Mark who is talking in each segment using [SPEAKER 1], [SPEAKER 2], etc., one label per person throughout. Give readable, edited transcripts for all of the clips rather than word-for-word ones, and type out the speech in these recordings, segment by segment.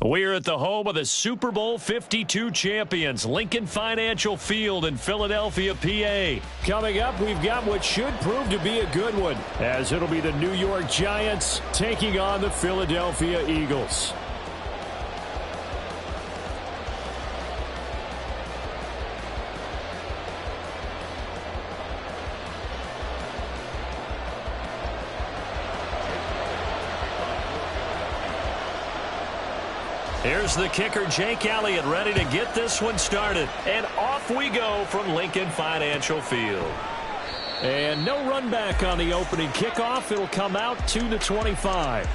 [SPEAKER 1] We're at the home of the Super Bowl 52 champions, Lincoln Financial Field in Philadelphia, PA.
[SPEAKER 2] Coming up, we've got what should prove to be a good one, as it'll be the New York Giants taking on the Philadelphia Eagles.
[SPEAKER 1] Here's the kicker, Jake Elliott, ready to get this one started. And off we go from Lincoln Financial Field.
[SPEAKER 2] And no run back on the opening kickoff. It'll come out to the 25.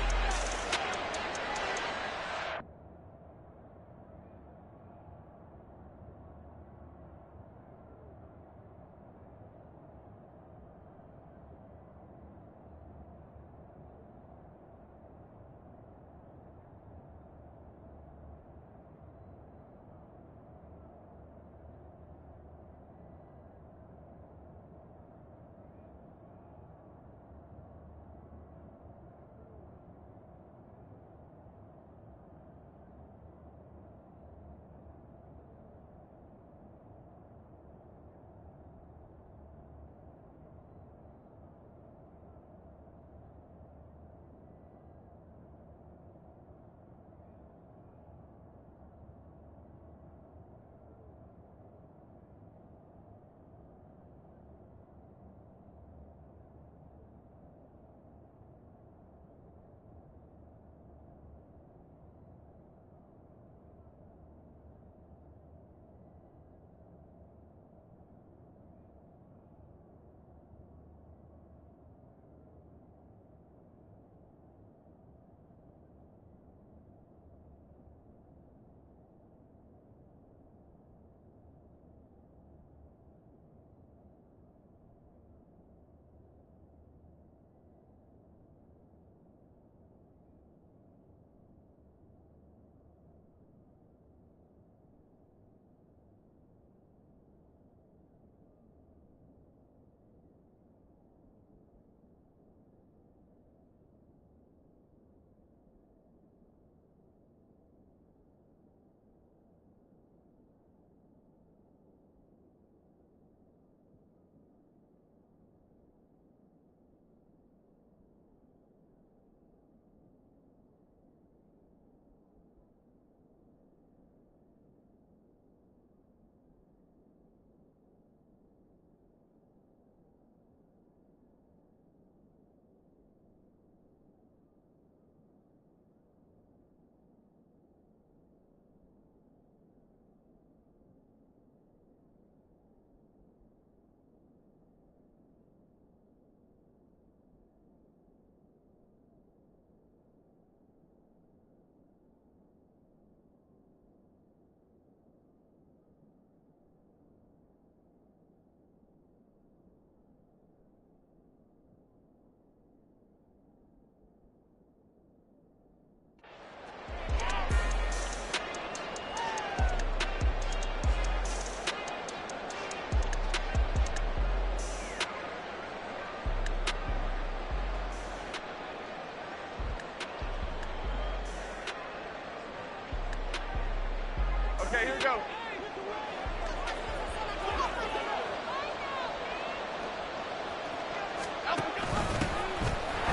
[SPEAKER 3] Okay, here we go.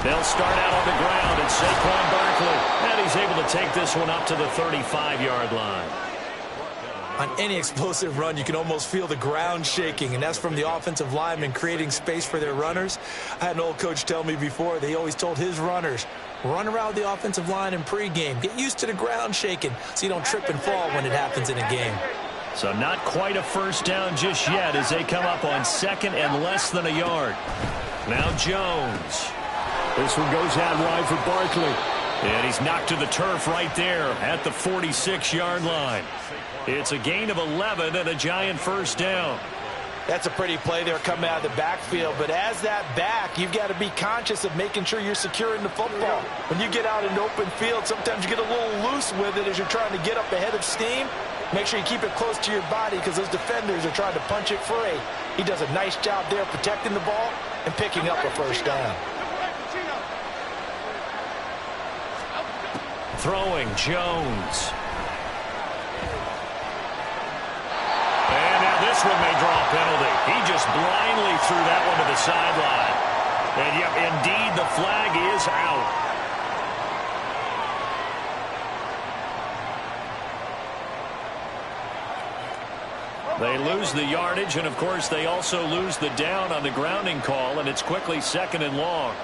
[SPEAKER 1] They'll start out on the ground, and Saquon Barkley, and he's able to take this one up to the 35-yard line.
[SPEAKER 4] On any explosive run, you can almost feel the ground shaking, and that's from the offensive linemen creating space for their runners. I had an old coach tell me before, they always told his runners, run around the offensive line in pregame. Get used to the ground shaking so you don't trip and fall when it happens in a game.
[SPEAKER 1] So not quite a first down just yet as they come up on second and less than a yard. Now Jones.
[SPEAKER 2] This one goes out wide for Barkley.
[SPEAKER 1] And he's knocked to the turf right there at the 46-yard line. It's a gain of 11 and a Giant first down.
[SPEAKER 4] That's a pretty play there coming out of the backfield. But as that back, you've got to be conscious of making sure you're securing the football. When you get out in open field, sometimes you get a little loose with it as you're trying to get up ahead of steam. Make sure you keep it close to your body because those defenders are trying to punch it free. He does a nice job there protecting the ball and picking up a first down.
[SPEAKER 1] Throwing, Jones. And now this one may draw a penalty. He just blindly threw that one to the sideline. And yep, indeed, the flag is out. They lose the yardage, and of course they also lose the down on the grounding call, and it's quickly 2nd and long.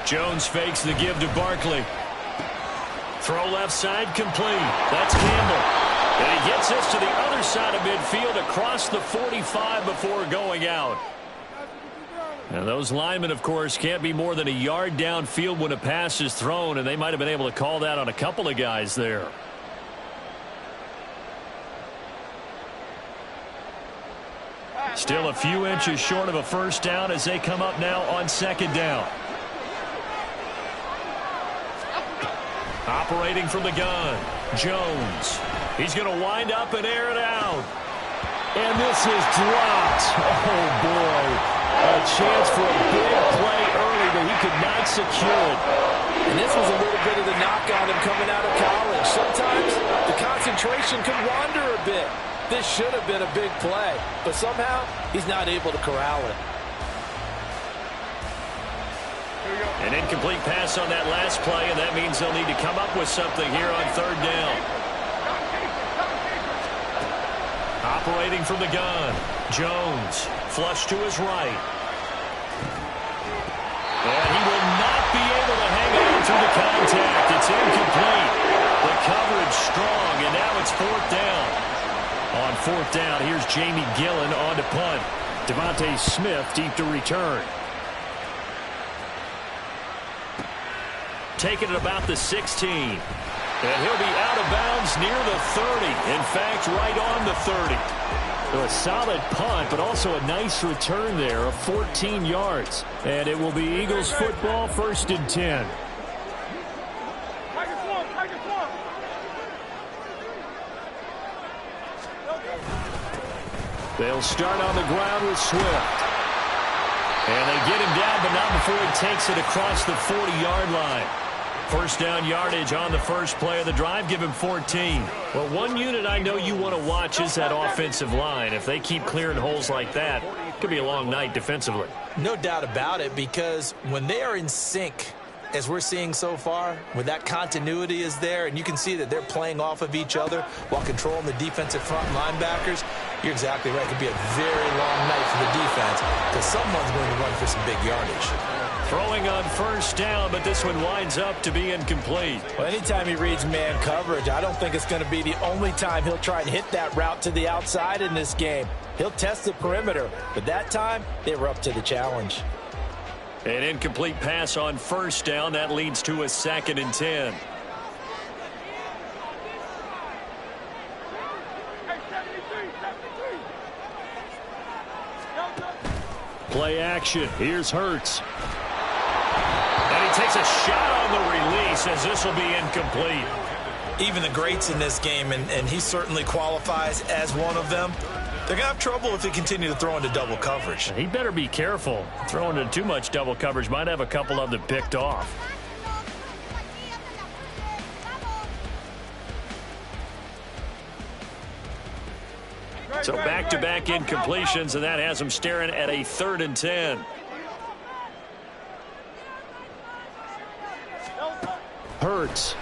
[SPEAKER 1] Jones fakes the give to Barkley. Throw left side, complete. That's Campbell. And he gets this to the other side of midfield across the 45 before going out. And those linemen, of course, can't be more than a yard downfield when a pass is thrown, and they might have been able to call that on a couple of guys there. Still a few inches short of a first down as they come up now on 2nd down. Operating from the gun, Jones. He's going to wind up and air it out.
[SPEAKER 2] And this is dropped. Oh, boy. A chance for a big play early, but he could not secure it.
[SPEAKER 4] And this was a little bit of the knock on him coming out of college. Sometimes the concentration can wander a bit. This should have been a big play, but somehow he's not able to corral it.
[SPEAKER 1] An incomplete pass on that last play, and that means they'll need to come up with something here on 3rd down. Operating from the gun, Jones, flush to his right. And he will not be able to hang on through the contact. It's incomplete. The coverage strong, and now it's 4th down. On 4th down, here's Jamie Gillen on to punt. Devontae Smith deep to return. Taking it about the 16. And he'll be out of bounds near the 30. In fact, right on the 30.
[SPEAKER 2] So a solid punt, but also a nice return there of 14 yards. And it will be Eagles football, 1st and 10. They'll start on the ground with Swift. And they get him down, but not before he takes it across the 40-yard line. First down yardage on the first play of the drive. Give him 14. Well, one unit I know you want to watch is that offensive line. If they keep clearing holes like that, it could be a long night defensively.
[SPEAKER 4] No doubt about it, because when they are in sync, as we're seeing so far, when that continuity is there, and you can see that they're playing off of each other while controlling the defensive front linebackers, you're exactly right. It could be a very long night for the defense because someone's going to run for some big yardage.
[SPEAKER 1] Throwing on first down, but this one winds up to be incomplete.
[SPEAKER 4] Well, anytime he reads man coverage, I don't think it's going to be the only time he'll try and hit that route to the outside in this game. He'll test the perimeter, but that time they were up to the challenge.
[SPEAKER 1] An incomplete pass on first down. That leads to a 2nd and 10.
[SPEAKER 2] Play action. Here's Hurts.
[SPEAKER 1] And he takes a shot on the release as this will be incomplete.
[SPEAKER 4] Even the greats in this game, and he certainly qualifies as one of them, they're going to have trouble if they continue to throw into double coverage.
[SPEAKER 1] He better be careful. Throwing into too much double coverage might have a couple of them picked off. So back-to-back incompletions, and that has them staring at a 3rd and 10.
[SPEAKER 2] Hurts.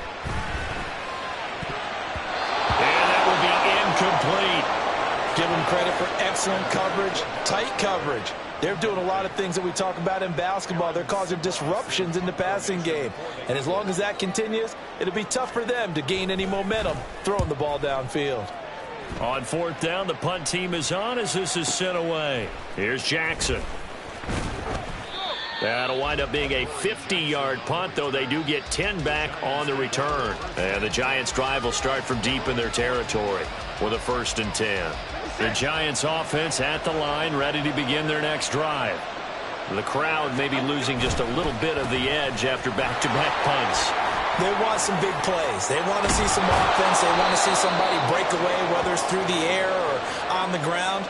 [SPEAKER 1] And that will be incomplete.
[SPEAKER 4] Give them credit for excellent coverage, tight coverage. They're doing a lot of things that we talk about in basketball. They're causing disruptions in the passing game. And as long as that continues, it'll be tough for them to gain any momentum throwing the ball downfield.
[SPEAKER 1] On 4th down, the punt team is on as this is sent away. Here's Jackson. That'll wind up being a 50-yard punt, though they do get 10 back on the return. And the Giants' drive will start from deep in their territory with a 1st and 10. The Giants' offense at the line, ready to begin their next drive. The crowd may be losing just a little bit of the edge after back-to-back punts.
[SPEAKER 4] They want some big plays. They want to see some offense. They want to see somebody break away, whether it's through the air or on the ground.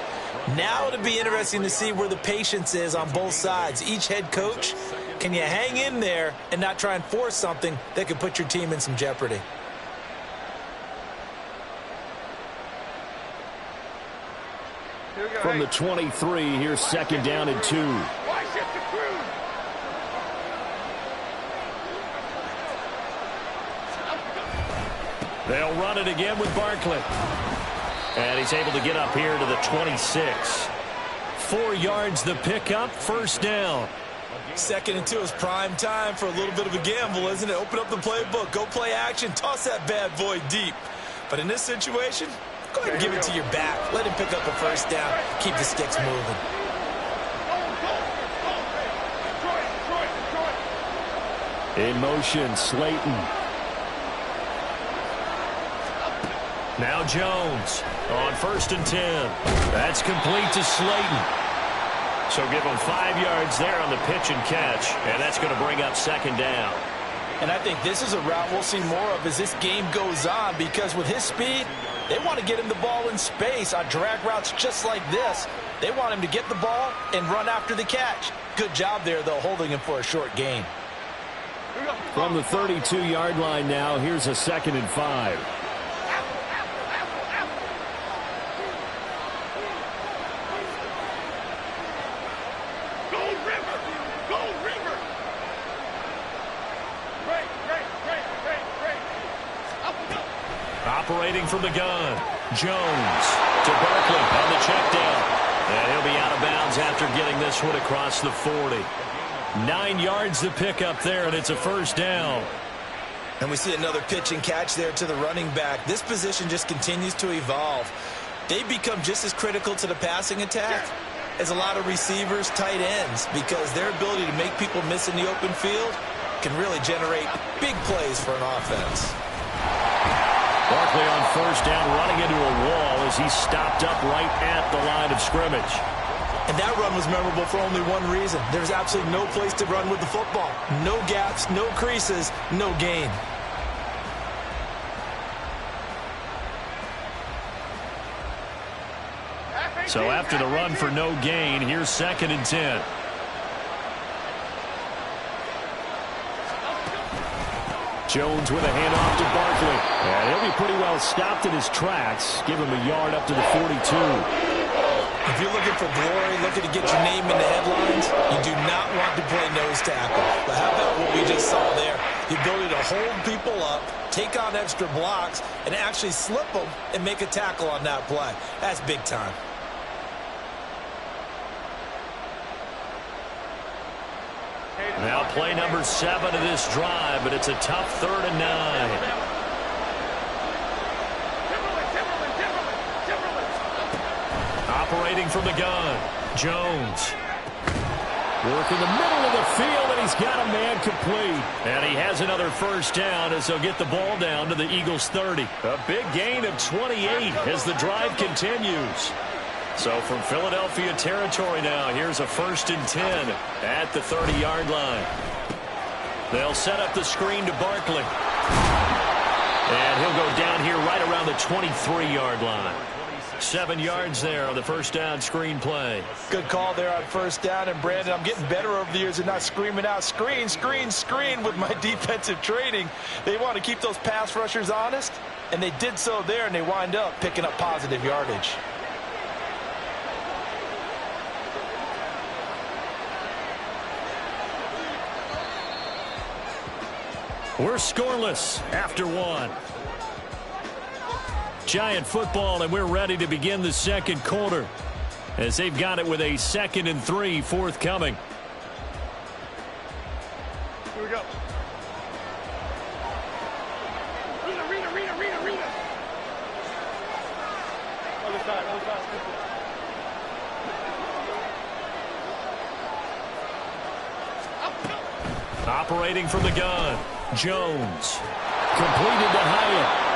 [SPEAKER 4] Now it'll be interesting to see where the patience is on both sides. Each head coach Can you hang in there and not try and force something that could put your team in some jeopardy?
[SPEAKER 2] From the 23, here's second down and 2.
[SPEAKER 1] They'll run it again with Barkley. And he's able to get up here to the 26. 4 yards the pickup, first down.
[SPEAKER 4] 2nd and 2 is prime time for a little bit of a gamble, isn't it? Open up the playbook, go play action, toss that bad boy deep. But in this situation, go ahead and give it to your back. Let him pick up a first down. Keep the sticks moving.
[SPEAKER 2] In motion, Slayton.
[SPEAKER 1] Now Jones on 1st and 10. That's complete to Slayton. So give him 5 yards there on the pitch and catch, and that's going to bring up second down.
[SPEAKER 4] And I think this is a route we'll see more of as this game goes on, because with his speed, they want to get him the ball in space on drag routes just like this. They want him to get the ball and run after the catch. Good job there, though, holding him for a short gain.
[SPEAKER 2] From the 32-yard line now, here's a 2nd and 5.
[SPEAKER 1] Operating from the gun, Jones to Barkley on the check down. And he'll be out of bounds after getting this one across the 40. 9 yards to pick up there, and it's a first down.
[SPEAKER 4] And we see another pitch and catch there to the running back. This position just continues to evolve. They become just as critical to the passing attack as a lot of receivers, tight ends, because their ability to make people miss in the open field can really generate big plays for an offense.
[SPEAKER 1] Barkley on first down, running into a wall as he stopped up right at the line of scrimmage.
[SPEAKER 4] And that run was memorable for only one reason. There's absolutely no place to run with the football. No gaps, no creases, no gain.
[SPEAKER 1] So after the run for no gain, here's 2nd and 10.
[SPEAKER 2] Jones with a handoff to Barkley. And he'll be pretty well stopped in his tracks. Give him a yard up to the 42.
[SPEAKER 4] If you're looking for glory, looking to get your name in the headlines, you do not want to play nose tackle. But how about what we just saw there? The ability to hold people up, take on extra blocks, and actually slip them and make a tackle on that play. That's big time.
[SPEAKER 1] Now play number 7 of this drive, but it's a tough 3rd and 9. Operating from the gun, Jones. Work in the middle of the field, and he's got a man complete. And he has another first down as they'll get the ball down to the Eagles' 30. A big gain of 28 as the drive continues. So from Philadelphia territory now, here's a 1st and 10 at the 30-yard line. They'll set up the screen to Barkley. And he'll go down here right around the 23-yard line. 7 yards there on the first down screen play.
[SPEAKER 4] Good call there on first down. And, Brandon, I'm getting better over the years at not screaming out, screen, screen, screen with my defensive training. They want to keep those pass rushers honest, and they did so there, and they wind up picking up positive yardage.
[SPEAKER 1] We're scoreless after 1. Giant football, and we're ready to begin the second quarter as they've got it with a 2nd and 3 forthcoming.
[SPEAKER 3] Here we go. Rita. Other side.
[SPEAKER 1] Operating from the gun, Jones. Completed to Hyatt.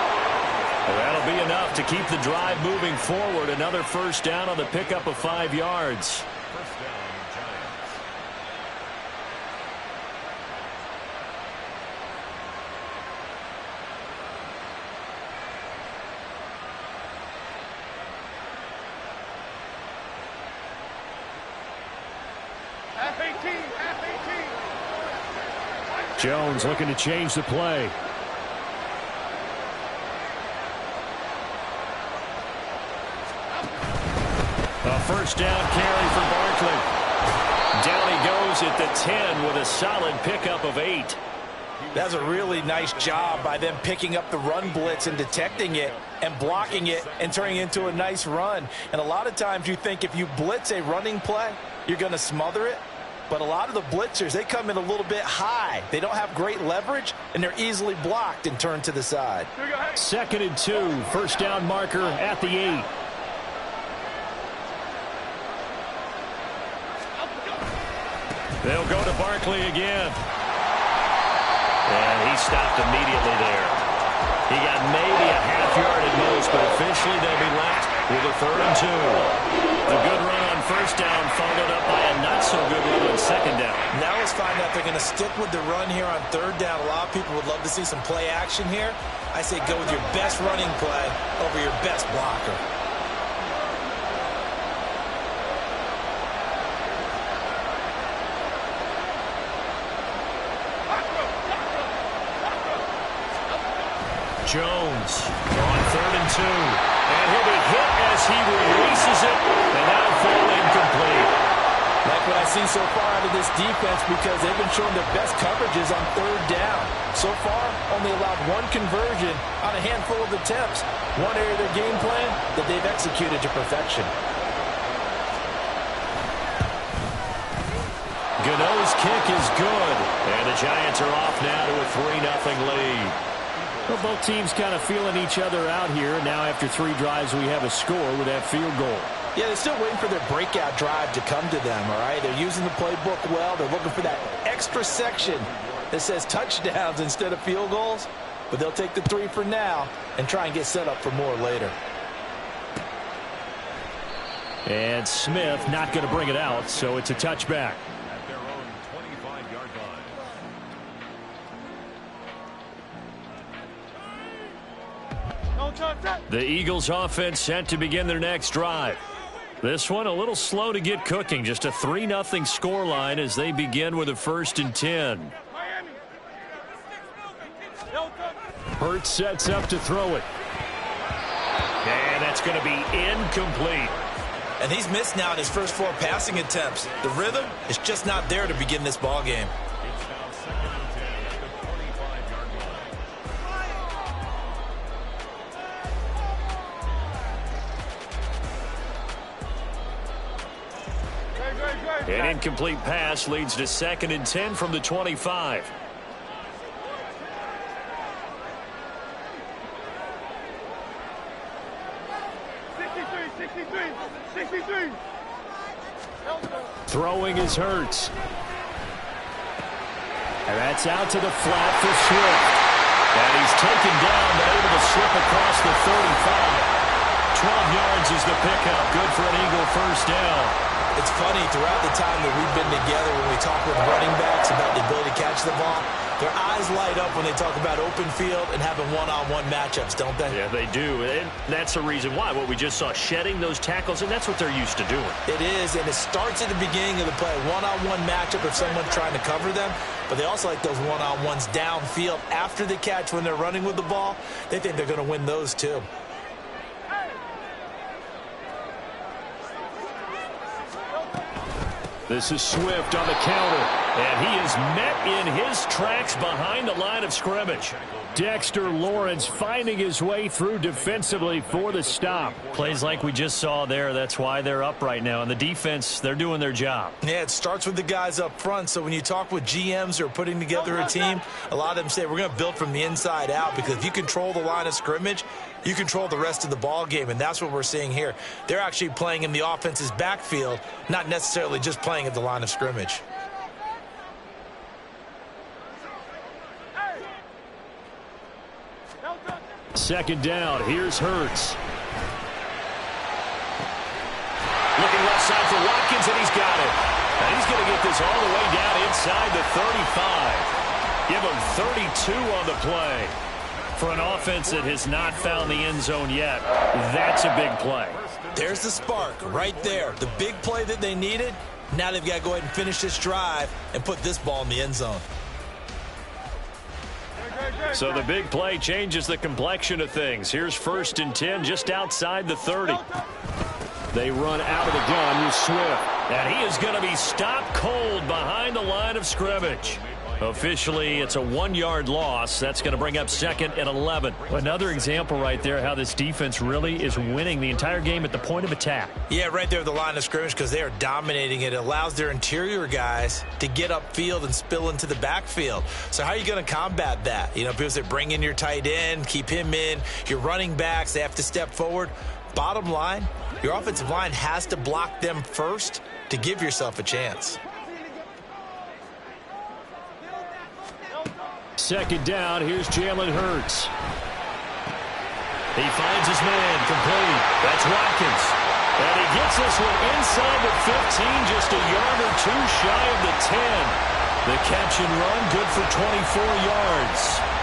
[SPEAKER 1] That'll be enough to keep the drive moving forward. Another first down on the pickup of 5 yards.
[SPEAKER 2] First down, Giants.
[SPEAKER 3] Half 18.
[SPEAKER 2] Jones looking to change the play. A first down carry for Barkley. Down he goes at the 10 with a solid pickup of 8.
[SPEAKER 4] That's a really nice job by them picking up the run blitz and detecting it and blocking it and turning it into a nice run. And a lot of times you think if you blitz a running play, you're going to smother it. But a lot of the blitzers, they come in a little bit high. They don't have great leverage, and they're easily blocked and turned to the side.
[SPEAKER 2] 2nd and 2, first down marker at the 8. They'll go to Barkley again.
[SPEAKER 1] And he stopped immediately there. He got maybe a half yard at most, but officially they'll be left with a 3rd and 2. The good run on first down followed up by a not-so-good run on 2nd down.
[SPEAKER 4] Now let's find out they're going to stick with the run here on 3rd down. A lot of people would love to see some play action here. I say go with your best running play over your best blocker.
[SPEAKER 1] Jones on 3rd and 2. And he'll be hit as he releases it, and that'll fall incomplete.
[SPEAKER 4] Like what I've seen so far out of this defense, because they've been showing their best coverages on 3rd down. So far, only allowed 1 conversion on a handful of attempts. One area of their game plan that they've executed to perfection.
[SPEAKER 1] Gano's kick is good, and the Giants are off now to a 3-0 lead.
[SPEAKER 2] Well, both teams kind of feeling each other out here. Now after 3 drives, we have a score with that field goal.
[SPEAKER 4] Yeah, they're still waiting for their breakout drive to come to them, all right? They're using the playbook well. They're looking for that extra section that says touchdowns instead of field goals. But they'll take the 3 for now and try and get set up for more later.
[SPEAKER 2] And Smith not going to bring it out, so it's a touchback.
[SPEAKER 5] At their own 25-yard line.
[SPEAKER 1] The Eagles offense set to begin their next drive. This one a little slow to get cooking. Just a 3-0 scoreline as they begin with a 1st and 10.
[SPEAKER 2] Hurts sets up to throw it.
[SPEAKER 1] And that's going to be incomplete.
[SPEAKER 4] And he's missed now in his first 4 passing attempts. The rhythm is just not there to begin this ball game.
[SPEAKER 5] It's now 2nd and 10 at the 25-yard line.
[SPEAKER 1] An incomplete pass leads to 2nd and 10 from the 25.
[SPEAKER 2] Throwing is Hurts. And that's out to the flat for Swift.
[SPEAKER 1] And he's taken down, but able to slip across the 35. 12 yards is the pickup. Good for an Eagle first down.
[SPEAKER 4] It's funny, throughout the time that we've been together, when we talk with running backs about the ability to catch the ball, their eyes light up when they talk about open field and having one-on-one matchups, don't they?
[SPEAKER 1] Yeah, they do. And that's the reason why. What we just saw, shedding those tackles, and that's what they're used to doing.
[SPEAKER 4] It is, and it starts at the beginning of the play. One-on-one matchup if someone's trying to cover them, but they also like those one-on-ones downfield after the catch when they're running with the ball. They think they're going to win those too.
[SPEAKER 2] This is Swift on the counter.
[SPEAKER 1] And he is met in his tracks behind the line of scrimmage.
[SPEAKER 2] Dexter Lawrence finding his way through defensively for the stop.
[SPEAKER 1] Plays like we just saw there. That's why they're up right now. And the defense, they're doing their job.
[SPEAKER 4] Yeah, it starts with the guys up front. So when you talk with GMs who are putting together a team, a lot of them say we're going to build from the inside out, because if you control the line of scrimmage, you control the rest of the ball game, and that's what we're seeing here. They're actually playing in the offense's backfield, not necessarily just playing at the line of scrimmage.
[SPEAKER 2] Second down. Here's Hurts.
[SPEAKER 1] Looking left side for Watkins, and he's got it. And he's going to get this all the way down inside the 35. Give him 32 on the play. For an offense that has not found the end zone yet, that's a big play.
[SPEAKER 4] There's the spark right there. The big play that they needed. Now they've got to go ahead and finish this drive and put this ball in the end zone.
[SPEAKER 1] So the big play changes the complexion of things. Here's 1st and 10 just outside the 30. They run out of the gun with Swift. And he is going to be stopped cold behind the line of scrimmage. Officially, it's a 1-yard loss. That's going to bring up 2nd and 11. Another example right there how this defense really is winning the entire game at the point of attack.
[SPEAKER 4] Yeah, right there at the line of scrimmage because they are dominating it. It allows their interior guys to get upfield and spill into the backfield. So how are you going to combat that? You know, people say bring in your tight end, keep him in. Your running backs, they have to step forward. Bottom line, your offensive line has to block them first to give yourself a chance.
[SPEAKER 1] 2nd down, here's Jalen Hurts. He finds his man, complete. That's Watkins. And he gets this one inside the 15, just a yard or two shy of the 10. The catch and run, good for 24 yards.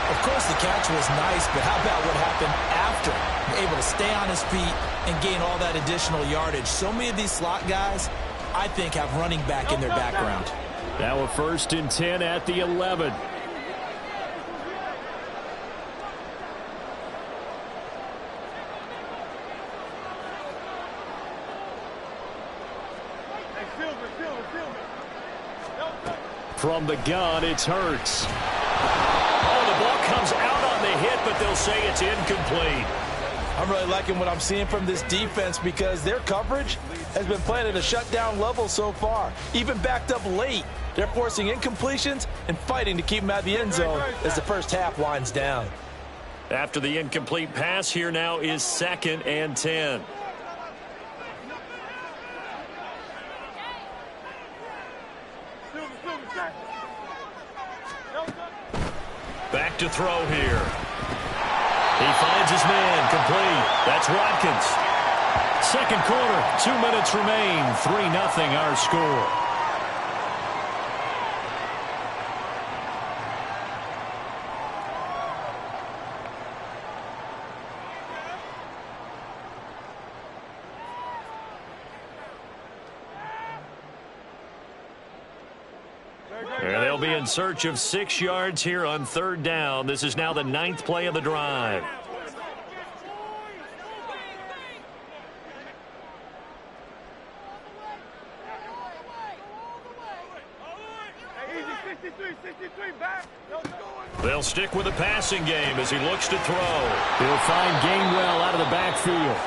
[SPEAKER 4] Of course, the catch was nice, but how about what happened after? Able to stay on his feet and gain all that additional yardage. So many of these slot guys, I think, have running back in their background.
[SPEAKER 1] Now a 1st and 10 at the 11. From the gun, it's Hurts. Oh, the ball comes out on the hit, but they'll say it's incomplete.
[SPEAKER 4] I'm really liking what I'm seeing from this defense because their coverage has been playing at a shutdown level so far. Even backed up late, they're forcing incompletions and fighting to keep them out of the end zone as the first half winds down.
[SPEAKER 1] After the incomplete pass, here now is 2nd and 10. Back to throw here. He finds his man, complete. That's Watkins. 2nd quarter, 2 minutes remain. 3-0 our score. And they'll be in search of 6 yards here on 3rd down. This is now the 9th play of the drive. They'll stick with the passing game as he looks to throw. He'll find Gainwell out of the backfield.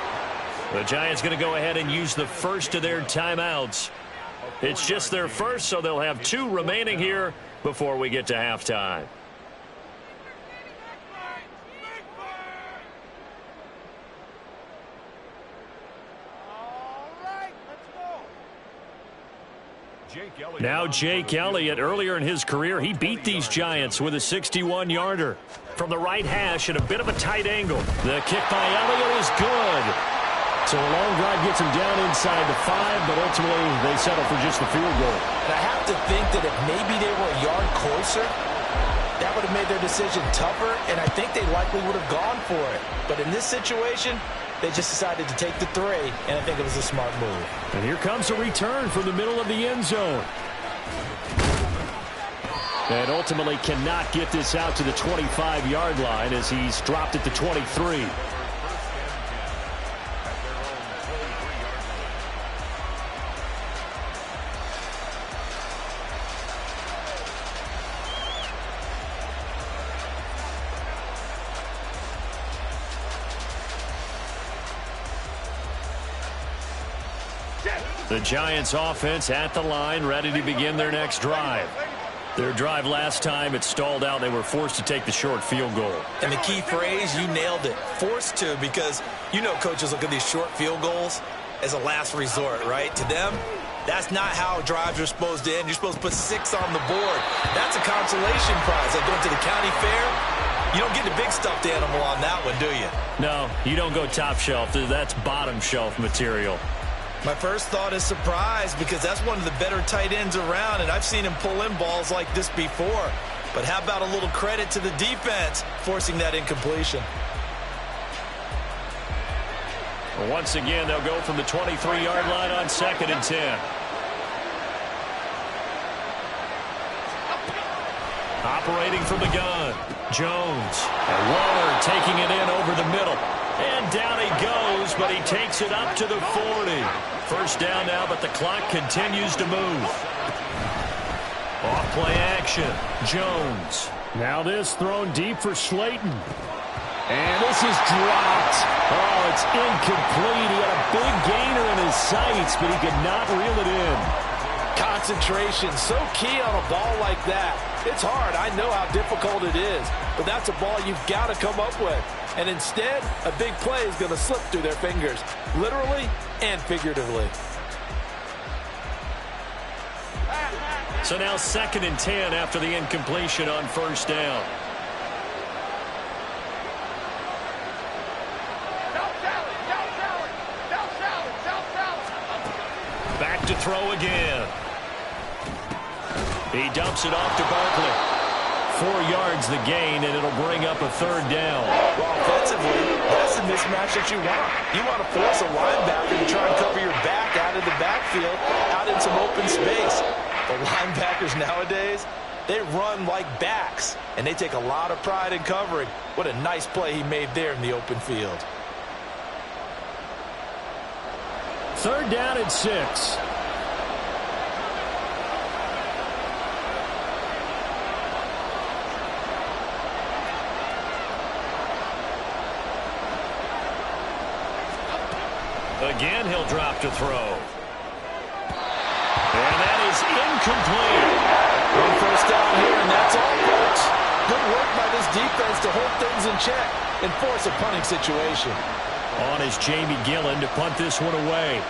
[SPEAKER 1] The Giants going to go ahead and use the first of their timeouts. It's just their first, so they'll have 2 remaining here before we get to halftime. Now Jake Elliott, earlier in his career, he beat these Giants with a 61-yarder. From the right hash at a bit of a tight angle. The kick by Elliott is good. So a long drive gets him down inside the 5, but ultimately they settle for just the field goal.
[SPEAKER 4] And I have to think that if maybe they were a yard closer, that would have made their decision tougher, and I think they likely would have gone for it. But in this situation, they just decided to take the 3, and I think it was a smart move.
[SPEAKER 1] And here comes a return from the middle of the end zone. And ultimately cannot get this out to the 25-yard line as he's dropped at the 23. The Giants offense at the line, ready to begin their next drive. Their drive last time, it stalled out. They were forced to take the short field goal.
[SPEAKER 4] And the key phrase, you nailed it, forced to, because you know coaches look at these short field goals as a last resort, right? To them, that's not how drives are supposed to end. You're supposed to put 6 on the board. That's a consolation prize. Like going to the county fair, you don't get the big stuffed animal on that one, do you?
[SPEAKER 1] No, you don't go top shelf. That's bottom shelf material.
[SPEAKER 4] My first thought is surprise because that's one of the better tight ends around, and I've seen him pull in balls like this before. But how about a little credit to the defense forcing that incompletion?
[SPEAKER 1] Well, once again, they'll go from the 23-yard line on 2nd and 10. Operating from the gun, Jones. And Waller taking it in over the middle. And down he goes, but he takes it up to the 40. First down now, but the clock continues to move. Off play action, Jones.
[SPEAKER 2] Now this thrown deep for Slayton. And this is dropped. Oh, it's incomplete. He had a big gainer in his sights, but he could not reel it in.
[SPEAKER 4] Concentration, so key on a ball like that. It's hard. I know how difficult it is, but that's a ball you've got to come up with. And instead, a big play is going to slip through their fingers, literally and figuratively.
[SPEAKER 1] So now 2nd and 10 after the incompletion on first down. Back to throw again. He dumps it off to Barkley. 4 yards the gain, and it'll bring up a 3rd down.
[SPEAKER 4] Well, offensively, that's the mismatch that you want. You want to force a linebacker to try and cover your back out of the backfield, out in some open space. The linebackers nowadays, they run like backs, and they take a lot of pride in covering. What a nice play he made there in the open field.
[SPEAKER 2] 3rd down and 6.
[SPEAKER 1] Again, he'll drop to throw. And that is incomplete.
[SPEAKER 4] 1 first down here, and that's all, folks. Good work by this defense to hold things in check and force a punting situation.
[SPEAKER 1] On is Jamie Gillen to punt this one away.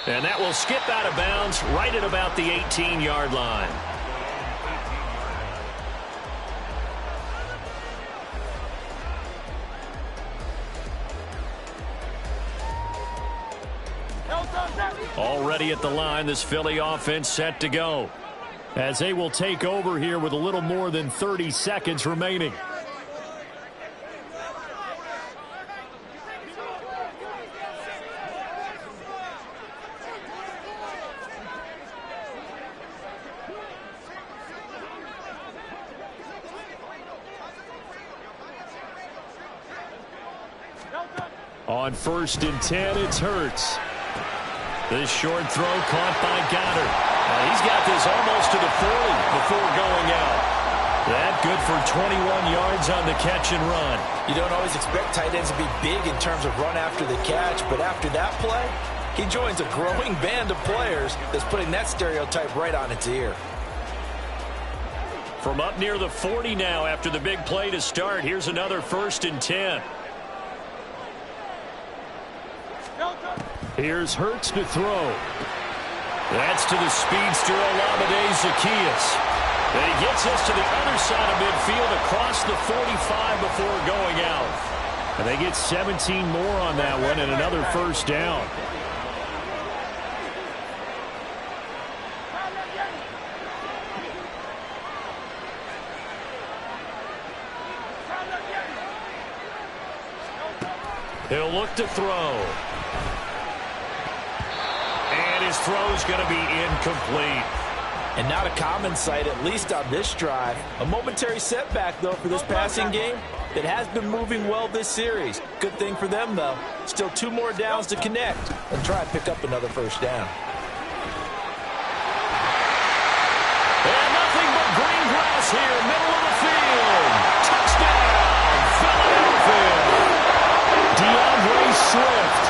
[SPEAKER 1] And that will skip out of bounds right at about the 18-yard line. Already at the line, this Philly offense set to go, as they will take over here with a little more than 30 seconds remaining. On 1st and 10, it's Hurts. This short throw caught by Goddard. He's got this almost to the 40 before going out. That good for 21 yards on the catch and run.
[SPEAKER 4] You don't always expect tight ends to be big in terms of run after the catch, but after that play, he joins a growing band of players that's putting that stereotype right on its ear.
[SPEAKER 1] From up near the 40 now after the big play to start, here's another 1st and 10.
[SPEAKER 2] Here's Hurts to throw.
[SPEAKER 1] That's to the speedster Olamide Zaccheaus. And he gets us to the other side of midfield across the 45 before going out.
[SPEAKER 2] And they get 17 more on that one and another 1st down.
[SPEAKER 1] He'll look to throw. And his throw's going to be incomplete.
[SPEAKER 4] And not a common sight, at least on this drive. A momentary setback, though, for this passing game. It has been moving well this series. Good thing for them, though. Still 2 more downs to connect and try and pick up another 1st down.
[SPEAKER 1] And nothing but green grass here, middle of the field. Touchdown, Philadelphia.
[SPEAKER 2] DeAndre Swift.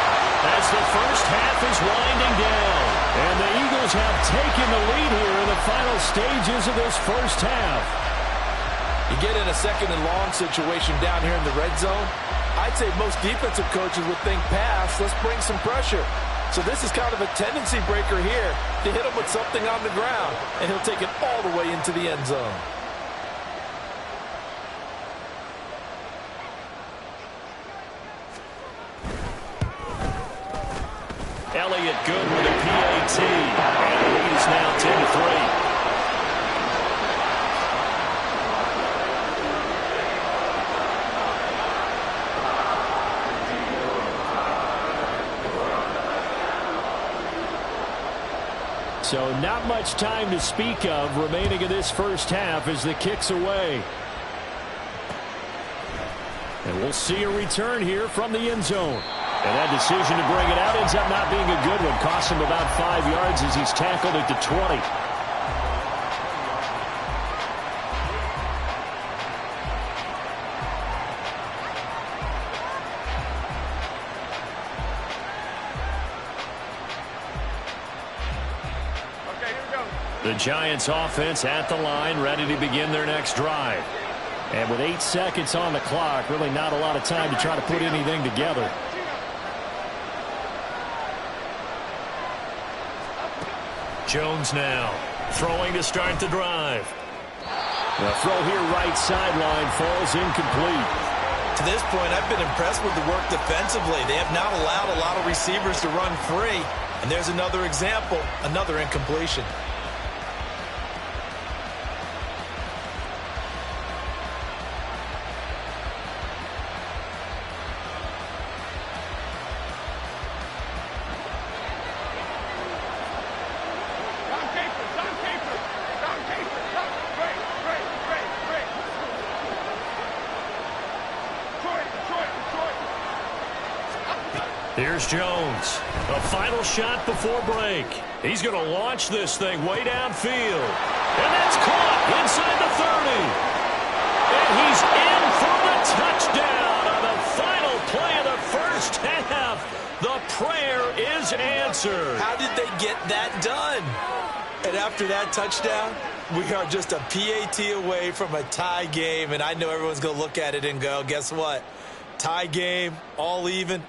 [SPEAKER 1] As the first half is winding down.
[SPEAKER 2] And the Eagles have taken the lead here in the final stages of this first half.
[SPEAKER 4] You get in a 2nd and long situation down here in the red zone, I'd say most defensive coaches would think pass, let's bring some pressure. So this is kind of a tendency breaker here to hit him with something on the ground, and he'll take it all the way into the end zone.
[SPEAKER 1] Elliott good with a PAT. And the lead is now 10-3. So not much time to speak of remaining in this first half as the kick's away. And we'll see a return here from the end zone. And that decision to bring it out ends up not being a good one. Costs him about 5 yards as he's tackled at the 20. The Giants offense at the line, ready to begin their next drive. And with 8 seconds on the clock, really not a lot of time to try to put anything together. Jones now throwing to start the drive. The throw here right sideline falls incomplete.
[SPEAKER 4] To this point, I've been impressed with the work defensively. They have not allowed a lot of receivers to run free. And there's another example, another incompletion.
[SPEAKER 1] Here's Jones. A final shot before break. He's going to launch this thing way downfield. And that's caught inside the 30. And he's in for the touchdown on the final play of the first half. The prayer is answered.
[SPEAKER 4] How did they get that done? And after that touchdown, we are just a PAT away from a tie game. And I know everyone's going to look at it and go, guess what? Tie game, all even,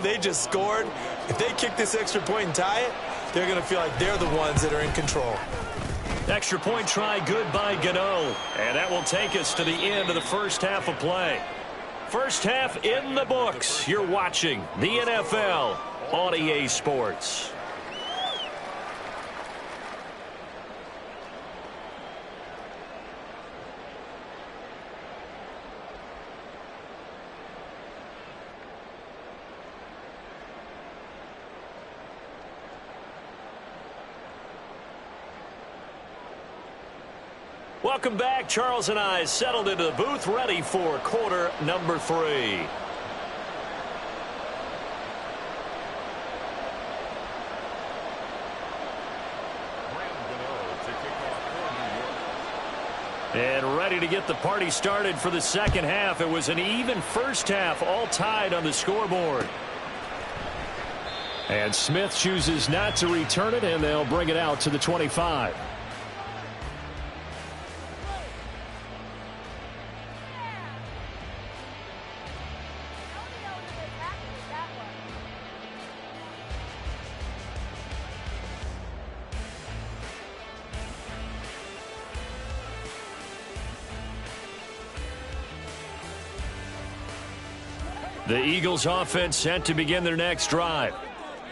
[SPEAKER 4] They just scored. If they kick this extra point and tie it, they're going to feel like they're the ones that are in control.
[SPEAKER 1] Extra point try good by Gano. And that will take us to the end of the first half of play. First half in the books. You're watching the NFL on EA Sports. Welcome back. Charles and I settled into the booth, ready for quarter number 3. And ready to get the party started for the second half. It was an even first half, all tied on the scoreboard. And Smith chooses not to return it, and they'll bring it out to the 25. The Eagles offense set to begin their next drive.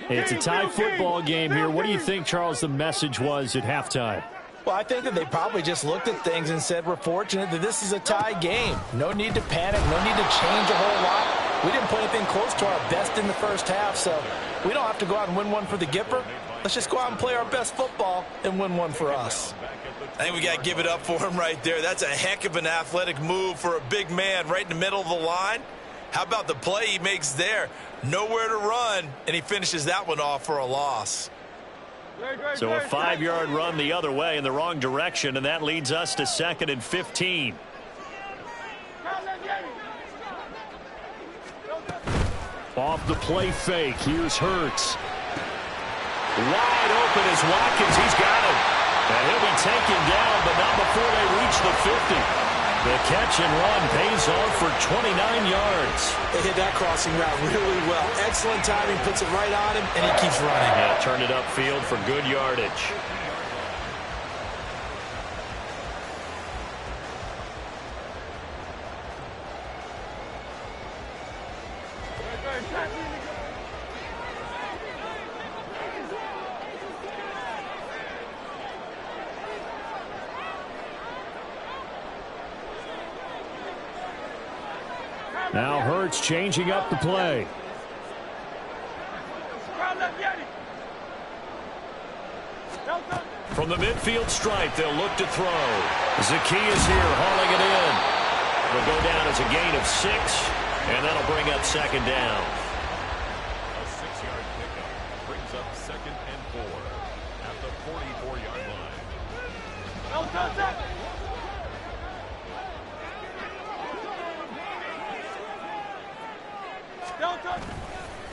[SPEAKER 1] It's a tie football game here. What do you think, Charles, the message was at halftime?
[SPEAKER 4] Well, I think that they probably just looked at things and said, we're fortunate that this is a tie game. No need to panic. No need to change a whole lot. We didn't play anything close to our best in the first half, so we don't have to go out and win one for the Gipper. Let's just go out and play our best football and win one for us. I think we got to give it up for him right there. That's a heck of an athletic move for a big man right in the middle of the line. How about the play he makes there? Nowhere to run, and he finishes that one off for a loss.
[SPEAKER 1] So a 5-yard run the other way in the wrong direction, and that leads us to 2nd and 15. Off the play fake. Here's Hurts. Wide open is Watkins. He's got him. And he'll be taken down, but not before they reach the 50. The catch and run pays off for 29 yards.
[SPEAKER 4] They hit that crossing route really well. Excellent timing, puts it right on him, and he keeps running.
[SPEAKER 1] Yeah, turned it upfield for good yardage. Now Hurts changing up the play. From the midfield stripe, they'll look to throw. Zacchaeus here hauling it in. It'll go down as a gain of 6, and that'll bring up second down.
[SPEAKER 5] A 6-yard pickup brings up 2nd and 4 at the 44-yard line.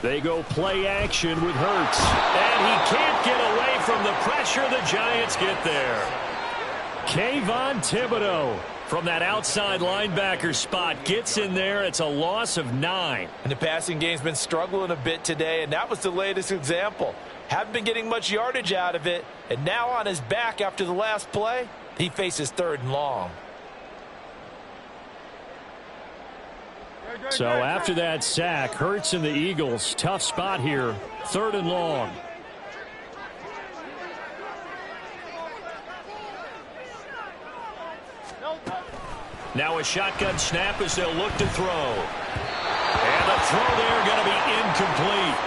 [SPEAKER 1] They go play action with Hurts. And he can't get away from the pressure. The Giants get there. Kayvon Thibodeau from that outside linebacker spot gets in there. It's a loss of 9.
[SPEAKER 4] And the passing game's been struggling a bit today, and that was the latest example. Haven't been getting much yardage out of it, and now on his back after the last play, he faces 3rd and long.
[SPEAKER 1] So after that sack, Hurts and the Eagles, tough spot here, 3rd and long. Now a shotgun snap as they'll look to throw. And the throw there going to be incomplete.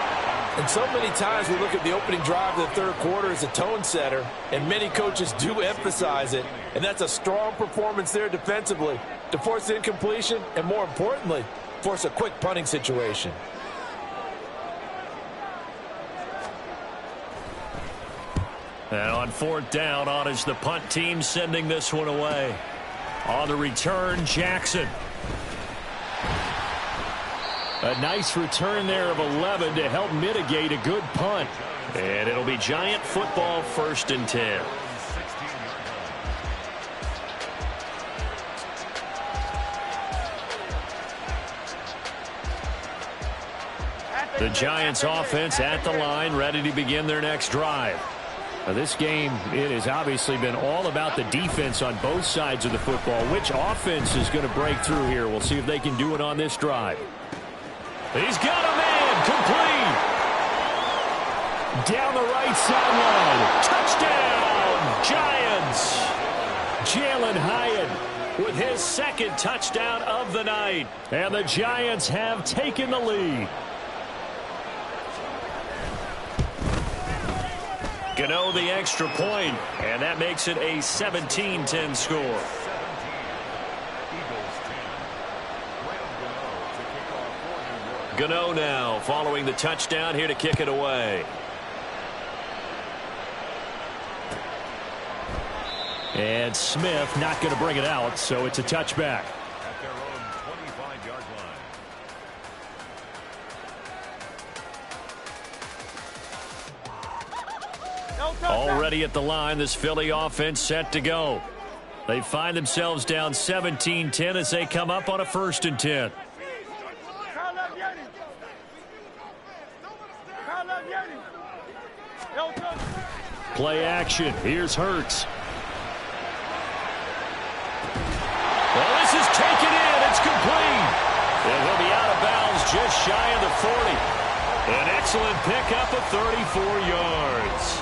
[SPEAKER 4] And so many times we look at the opening drive of the 3rd quarter as a tone setter, and many coaches do emphasize it. And that's a strong performance there defensively to force incompletion and, more importantly, force a quick punting situation.
[SPEAKER 1] And on 4th down, on is the punt team sending this one away. On the return, Jackson. A nice return there of 11 to help mitigate a good punt. And it'll be Giant football, 1st and 10. The Giants offense at the line, ready to begin their next drive. Now this game, it has obviously been all about the defense on both sides of the football. Which offense is going to break through here? We'll see if they can do it on this drive. He's got a man, complete. Down the right sideline. Touchdown, Giants. Jalen Hyatt with his 2nd touchdown of the night. And the Giants have taken the lead. Gano the extra point, and that makes it a 17-10 score. Gano now following the touchdown here to kick it away. And Smith not going to bring it out, so it's a touchback.
[SPEAKER 5] At their own 25-yard line.
[SPEAKER 1] Already at the line, this Philly offense set to go. They find themselves down 17-10 as they come up on a 1st and 10. Play action. Here's Hurts. Well, this is taken in. It's complete. And he'll be out of bounds just shy of the 40. An excellent pickup of 34 yards.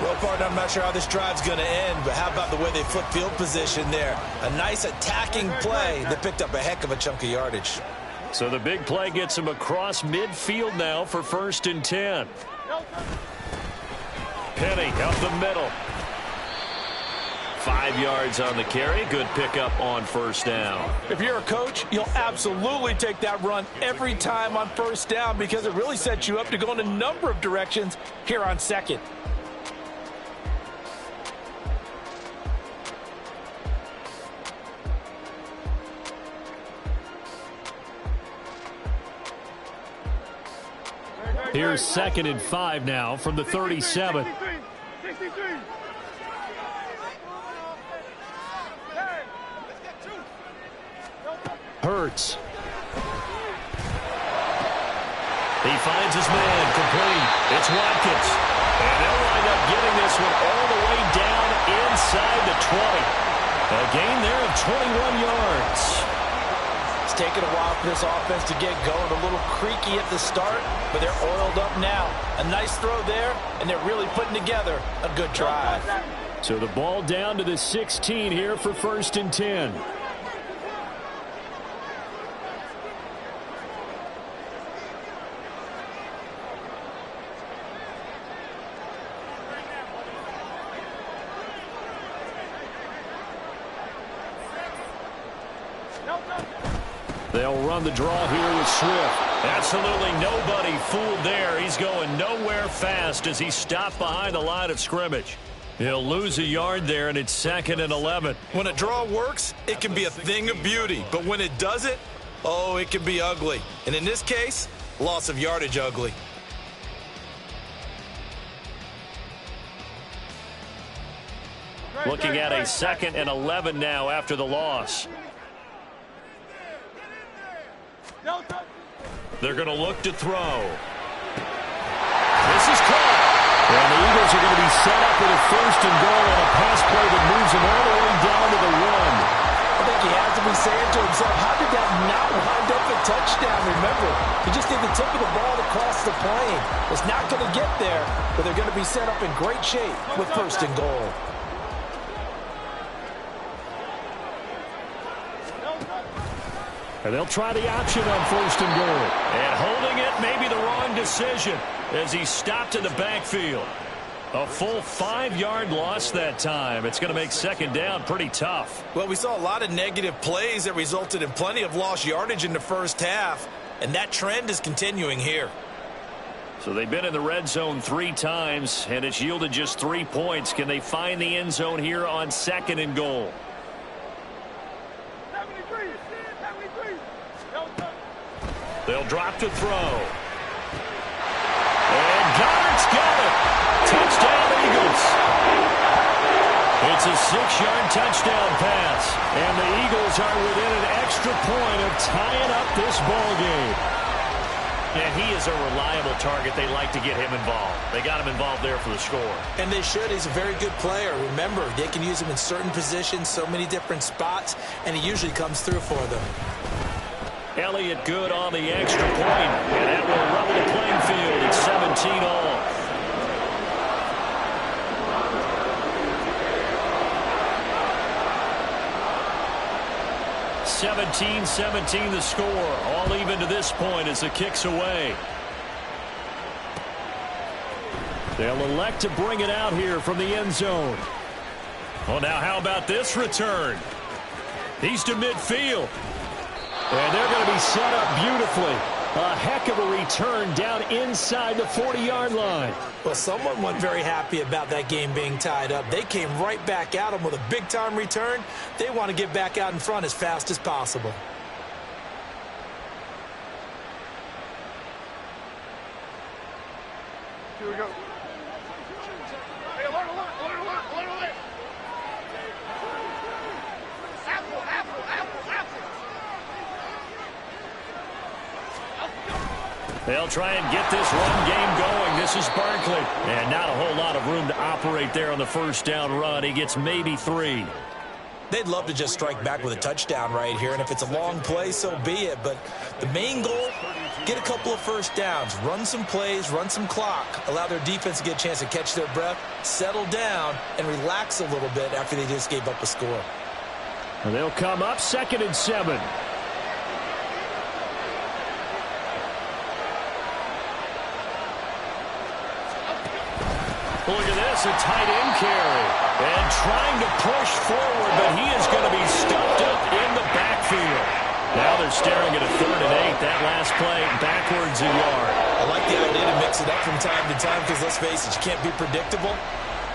[SPEAKER 4] Well, partner, I'm not sure how this drive's going to end, but how about the way they flip field position there? A nice attacking play that picked up a heck of a chunk of yardage.
[SPEAKER 1] So the big play gets him across midfield now for 1st and 10. Penny up the middle. 5 yards on the carry. Good pickup on 1st down.
[SPEAKER 4] If you're a coach, you'll absolutely take that run every time on 1st down because it really sets you up to go in a number of directions here on 2nd.
[SPEAKER 1] Here's 2nd and 5 now from the 37. Hurts. He finds his man, complete. It's Watkins. And they'll wind up getting this one all the way down inside the 20. A gain there of 21 yards.
[SPEAKER 4] It's taken a while for this offense to get going. A little creaky at the start, but they're oiled up now. A nice throw there, and they're really putting together a good drive.
[SPEAKER 1] So the ball down to the 16 here for 1st and 10. They'll run the draw here with Swift. Absolutely nobody fooled there. He's going nowhere fast as he stopped behind the line of scrimmage. He'll lose a yard there, and it's 2nd and 11.
[SPEAKER 4] When a draw works, it can be a thing of beauty. But when it doesn't, oh, it can be ugly. And in this case, loss of yardage ugly.
[SPEAKER 1] Looking at a 2nd and 11 now after the loss. They're going to look to throw. This is caught. And the Eagles are going to be set up with a 1st and goal on a pass play that moves them all the way down to the 1.
[SPEAKER 4] I think he has to be saying to himself, how did that not wind up a touchdown? Remember, he just did the tip of the ball to cross the plane. It's not going to get there, but they're going to be set up in great shape with 1st and goal.
[SPEAKER 1] And they'll try the option on 1st and goal. And holding it may be the wrong decision as he stopped in the backfield. A full 5-yard loss that time. It's going to make 2nd down pretty tough.
[SPEAKER 4] Well, we saw a lot of negative plays that resulted in plenty of lost yardage in the first half, and that trend is continuing here.
[SPEAKER 1] So they've been in the red zone 3 times, and it's yielded just 3 points. Can they find the end zone here on 2nd and goal? They'll drop to throw. And Goddard's got it. Touchdown, Eagles. It's a 6-yard touchdown pass. And the Eagles are within an extra point of tying up this ball game. And he is a reliable target. They like to get him involved. They got him involved there for the score.
[SPEAKER 4] And they should. He's a very good player. Remember, they can use him in certain positions, so many different spots, and he usually comes through for them.
[SPEAKER 1] Elliott good on the extra point, and that will level the playing field. It's 17 all. (17-17) the score. All even to this point as the kick's away. They'll elect to bring it out here from the end zone. Well, now how about this return? He's to midfield. And they're going to be set up beautifully. A heck of a return down inside the 40-yard line.
[SPEAKER 4] Well, someone wasn't very happy about that game being tied up. They came right back at them with a big-time return. They want to get back out in front as fast as possible.
[SPEAKER 3] Here we go. Hey, alert, alert, alert, alert, alert, alert. Apple, apple, apple, apple.
[SPEAKER 1] They'll try and get this run game going. This is Barkley. And not a whole lot of room to operate there on the 1st down run. He gets maybe 3.
[SPEAKER 4] They'd love to just strike back with a touchdown right here, and if it's a long play, so be it. But the main goal, get a couple of 1st downs, run some plays, run some clock, allow their defense to get a chance to catch their breath, settle down, and relax a little bit after they just gave up a score.
[SPEAKER 1] And they'll come up 2nd and 7. Look at this, a tight end carry. And trying to push forward, but he is going to be stuffed up in the backfield. Now they're staring at a 3rd and 8. That last play backwards a yard.
[SPEAKER 4] I like the idea to mix it up from time to time because, let's face it, you can't be predictable.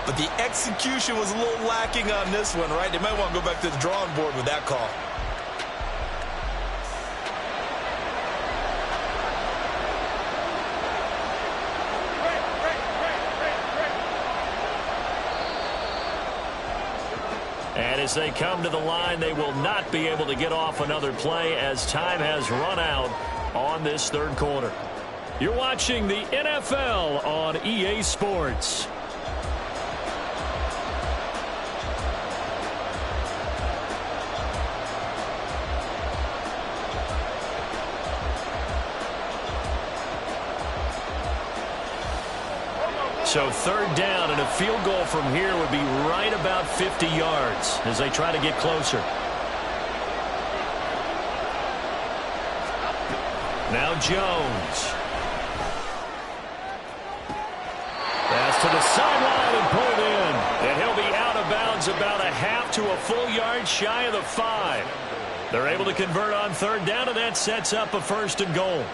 [SPEAKER 4] But the execution was a little lacking on this one, right? They might want to go back to the drawing board with that call.
[SPEAKER 1] And as they come to the line, they will not be able to get off another play as time has run out on this 3rd quarter. You're watching the NFL on EA Sports. So 3rd down, and a field goal from here would be right about 50 yards as they try to get closer. Now Jones. Pass to the sideline and pulled in. And he'll be out of bounds about a half to a full yard shy of the 5. They're able to convert on third down, and that sets up a 1st and goal.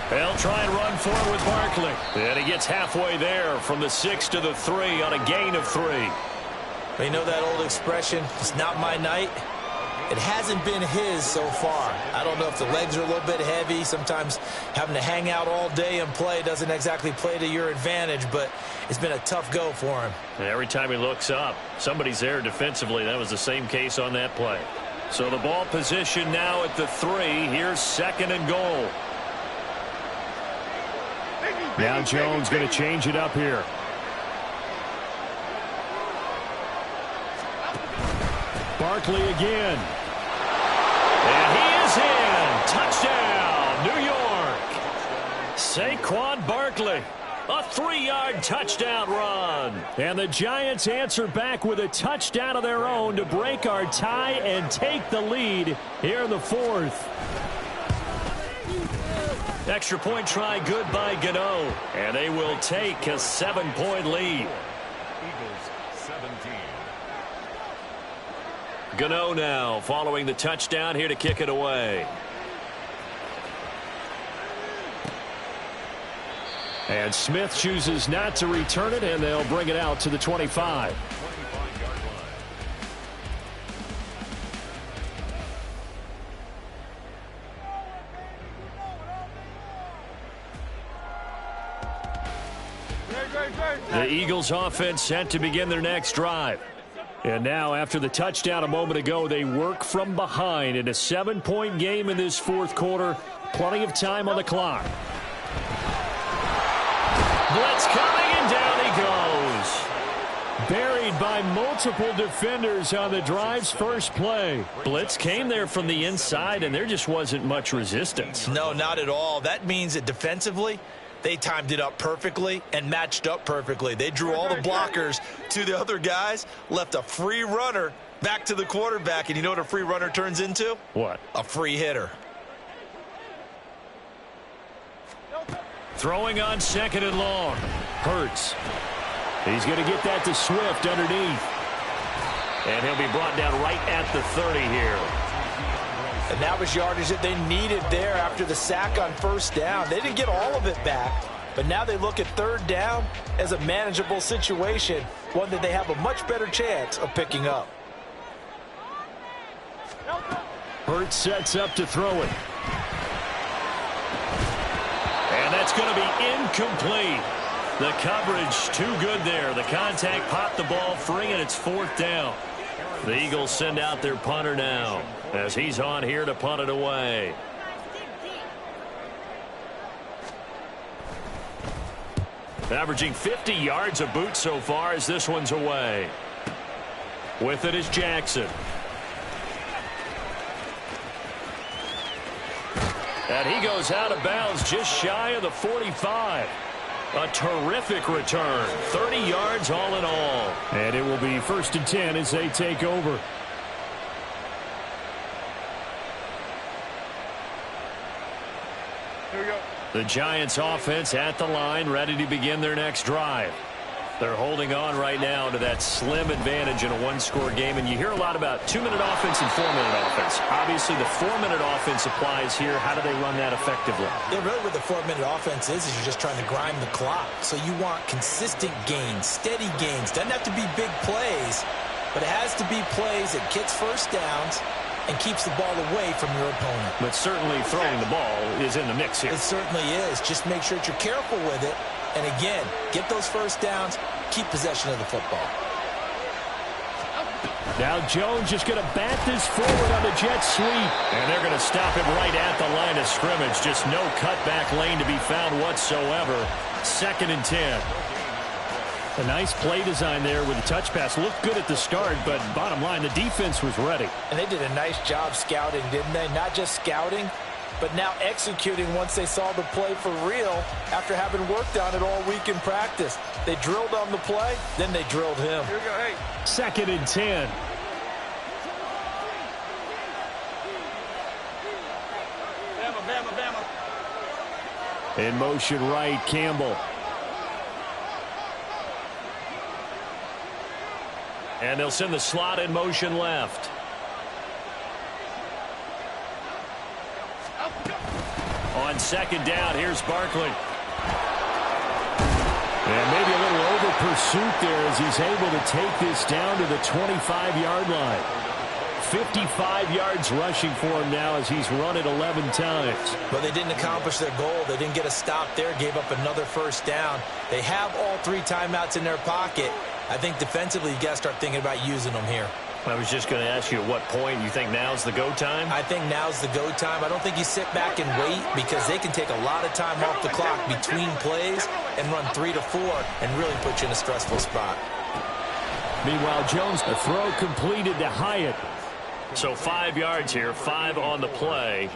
[SPEAKER 1] They'll try and run forward with Barkley. And he gets halfway there from the 6 to the 3 on a gain of 3.
[SPEAKER 4] You know that old expression, it's not my night? It hasn't been his so far. I don't know if the legs are a little bit heavy. Sometimes having to hang out all day and play doesn't exactly play to your advantage, but it's been a tough go for him.
[SPEAKER 1] And every time he looks up, somebody's there defensively. That was the same case on that play. So the ball position now at the 3. Here's 2nd and goal. Now Jones going to change it up here. Barkley again. And he is in. Touchdown, New York. Saquon Barkley. A 3-yard touchdown run. And the Giants answer back with a touchdown of their own to break our tie and take the lead here in the 4th. Extra point try good by Gano. And they will take a 7-point lead.
[SPEAKER 5] Eagles 17.
[SPEAKER 1] Gano now following the touchdown here to kick it away. And Smith chooses not to return it, and they'll bring it out to the 25.
[SPEAKER 5] 25-yard line.
[SPEAKER 1] The Eagles offense set to begin their next drive. And now after the touchdown a moment ago, they work from behind in a 7-point game in this 4th quarter. Plenty of time on the clock. Blitz coming, and down he goes. Buried by multiple defenders on the drive's first play. Blitz came there from the inside, and there just wasn't much resistance.
[SPEAKER 4] No, not at all. That means that defensively, they timed it up perfectly and matched up perfectly. They drew all the blockers to the other guys, left a free runner back to the quarterback, and you know what a free runner turns into?
[SPEAKER 1] What?
[SPEAKER 4] A free hitter.
[SPEAKER 1] Throwing on 2nd and long. Hurts. He's going to get that to Swift underneath. And he'll be brought down right at the 30 here.
[SPEAKER 4] And that was yardage that they needed there after the sack on 1st down. They didn't get all of it back, but now they look at 3rd down as a manageable situation, one that they have a much better chance of picking up.
[SPEAKER 1] Hurts sets up to throw it. And that's going to be incomplete. The coverage too good there. The contact popped the ball free, and it's 4th down. The Eagles send out their punter now as he's on here to punt it away. Averaging 50 yards a boot so far as this one's away. With it is Jackson. And he goes out of bounds just shy of the 45. A terrific return. 30 yards all in all. And it will be 1st and 10 as they take over.
[SPEAKER 3] Here we go.
[SPEAKER 1] The Giants offense at the line, ready to begin their next drive. They're holding on right now to that slim advantage in a 1-score game. And you hear a lot about 2-minute offense and 4-minute offense. Obviously, the 4-minute offense applies here. How do they run that effectively?
[SPEAKER 4] Yeah, really what the 4-minute offense is you're just trying to grind the clock. So you want consistent gains, steady gains. Doesn't have to be big plays, but it has to be plays that gets 1st downs and keeps the ball away from your opponent.
[SPEAKER 1] But certainly throwing the ball is in the mix here.
[SPEAKER 4] It certainly is. Just make sure that you're careful with it. And again, get those 1st downs, keep possession of the football.
[SPEAKER 1] Now Jones just going to bat this forward on the jet sweep. And they're going to stop him right at the line of scrimmage. Just no cutback lane to be found whatsoever. 2nd and 10. A nice play design there with the touch pass. Looked good at the start, but bottom line, the defense was ready.
[SPEAKER 4] And they did a nice job scouting, didn't they? Not just scouting, but now executing once they saw the play for real after having worked on it all week in practice. They drilled on the play, then they drilled him.
[SPEAKER 3] Here we go, hey.
[SPEAKER 2] 2nd and 10.
[SPEAKER 3] Bama.
[SPEAKER 2] In motion right, Campbell. And they'll send the slot in motion left. On 2nd down, here's Barkley. And maybe a little over pursuit there as he's able to take this down to the 25-yard line. 55 yards rushing for him now as he's run it 11 times.
[SPEAKER 4] But they didn't accomplish their goal. They didn't get a stop there, gave up another 1st down. They have all 3 timeouts in their pocket. I think defensively you got to start thinking about using them here.
[SPEAKER 1] I was just going to ask you at what point you think now's the go time?
[SPEAKER 4] I think now's the go time. I don't think you sit back and wait because they can take a lot of time off the clock between plays and run 3 to 4 and really put you in a stressful spot.
[SPEAKER 2] Meanwhile, Jones, a throw completed to Hyatt.
[SPEAKER 1] So 5 yards here, 5 on the play,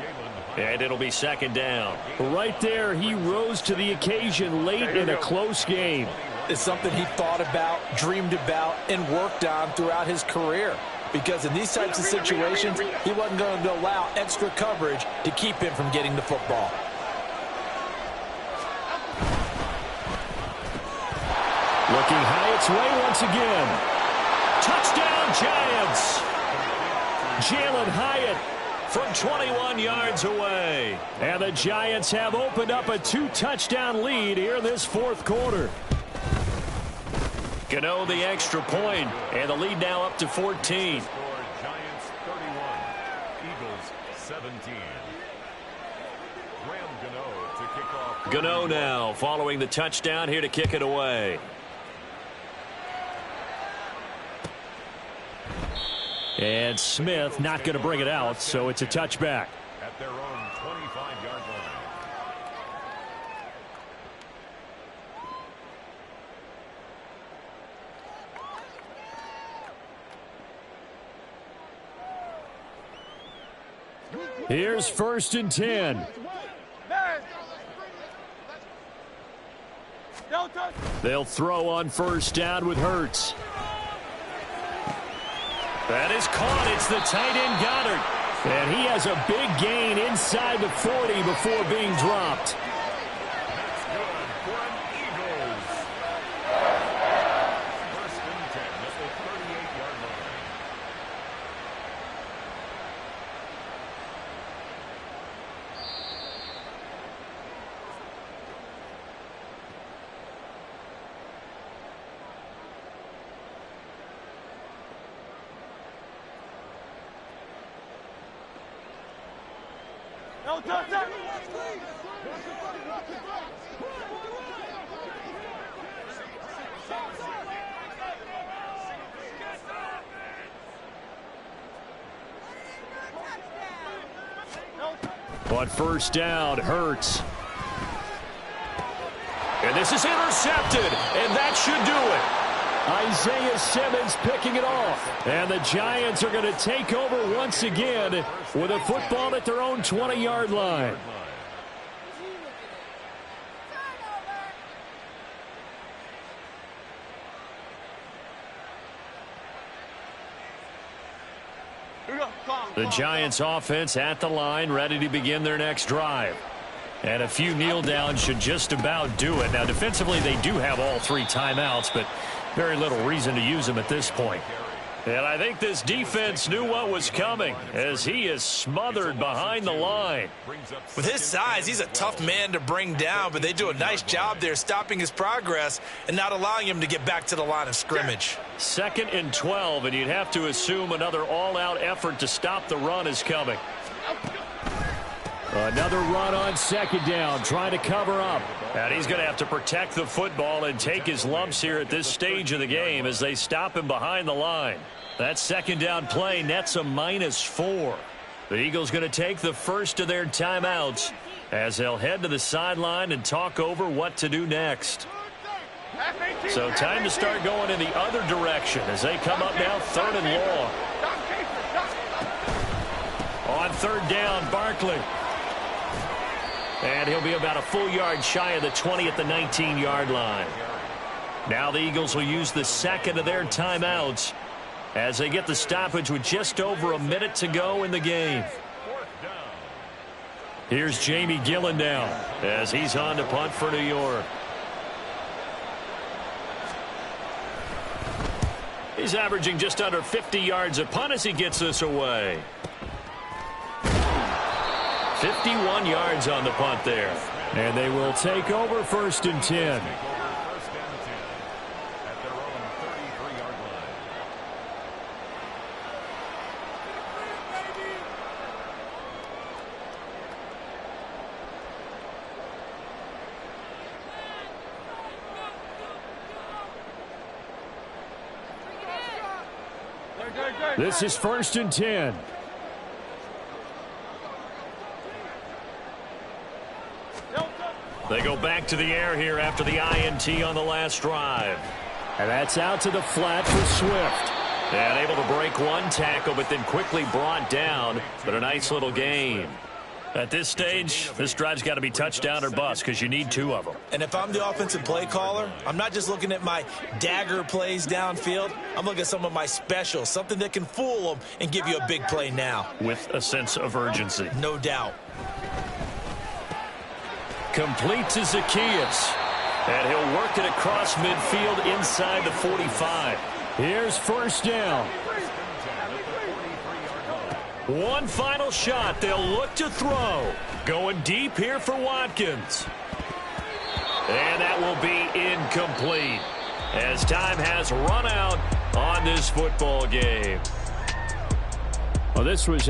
[SPEAKER 1] and it'll be 2nd down.
[SPEAKER 2] Right there, he rose to the occasion late in a close game.
[SPEAKER 4] It's something he thought about, dreamed about, and worked on throughout his career. Because in these types of situations, he wasn't going to allow extra coverage to keep him from getting the football.
[SPEAKER 2] Looking Hyatt's way once again. Touchdown, Giants! Jalen Hyatt from 21 yards away. And the Giants have opened up a 2-touchdown lead here in this 4th quarter.
[SPEAKER 1] Gano the extra point, and the lead now up to 14.
[SPEAKER 5] Giants 31, Eagles 17. Graham Gano to kick off.
[SPEAKER 1] Gano now following the touchdown here to kick it away.
[SPEAKER 2] And Smith not going to bring it out, so it's a touchback.
[SPEAKER 5] At their own 25-yard line.
[SPEAKER 2] Here's 1st and 10. They'll throw on 1st down with Hurts. That is caught. It's the tight end Goddard. And he has a big gain inside the 40 before being dropped.
[SPEAKER 5] That's good for an Eagles. 1st and 10 at the 38-yard line.
[SPEAKER 2] On 1st down, Hurts. And this is intercepted, and that should do it. Isaiah Simmons picking it off. And the Giants are going to take over once again with a football at their own 20-yard line. The Giants offense at the line, ready to begin their next drive. And a few kneel downs should just about do it. Now, defensively, they do have all 3 timeouts, but very little reason to use them at this point. And I think this defense knew what was coming as he is smothered behind the line.
[SPEAKER 4] With his size, he's a tough man to bring down, but they do a nice job there stopping his progress and not allowing him to get back to the line of scrimmage.
[SPEAKER 1] 2nd and 12, and you'd have to assume another all-out effort to stop the run is coming.
[SPEAKER 2] Another run on 2nd down, trying to cover up.
[SPEAKER 1] And he's going to have to protect the football and take his lumps here at this stage of the game as they stop him behind the line. That 2nd down play nets a -4. The Eagles going to take the first of their timeouts as they'll head to the sideline and talk over what to do next. So time to start going in the other direction as they come up now 3rd and long. On 3rd down, Barkley. And he'll be about a full yard shy of the 20 at the 19-yard line. Now the Eagles will use the second of their timeouts as they get the stoppage with just over a minute to go in the game. Here's Jamie Gillen now as he's on to punt for New York. He's averaging just under 50 yards a punt as he gets this away. 51 yards on the punt there. And they will take over 1st and 10. This is 1st and 10. They go back to the air here after the INT on the last drive. And that's out to the flat for Swift. And able to break one tackle, but then quickly brought down. But a nice little gain. At this stage, this drive's got to be touchdown or bust because you need 2 of them.
[SPEAKER 4] And if I'm the offensive play caller, I'm not just looking at my dagger plays downfield. I'm looking at some of my specials, something that can fool them and give you a big play now.
[SPEAKER 1] With a sense of urgency.
[SPEAKER 4] No doubt.
[SPEAKER 1] Complete to Zacchaeus. And he'll work it across midfield inside the 45. Here's 1st down. One final shot. They'll look to throw. Going deep here for Watkins. And that will be incomplete as time has run out on this football game. Well, this was a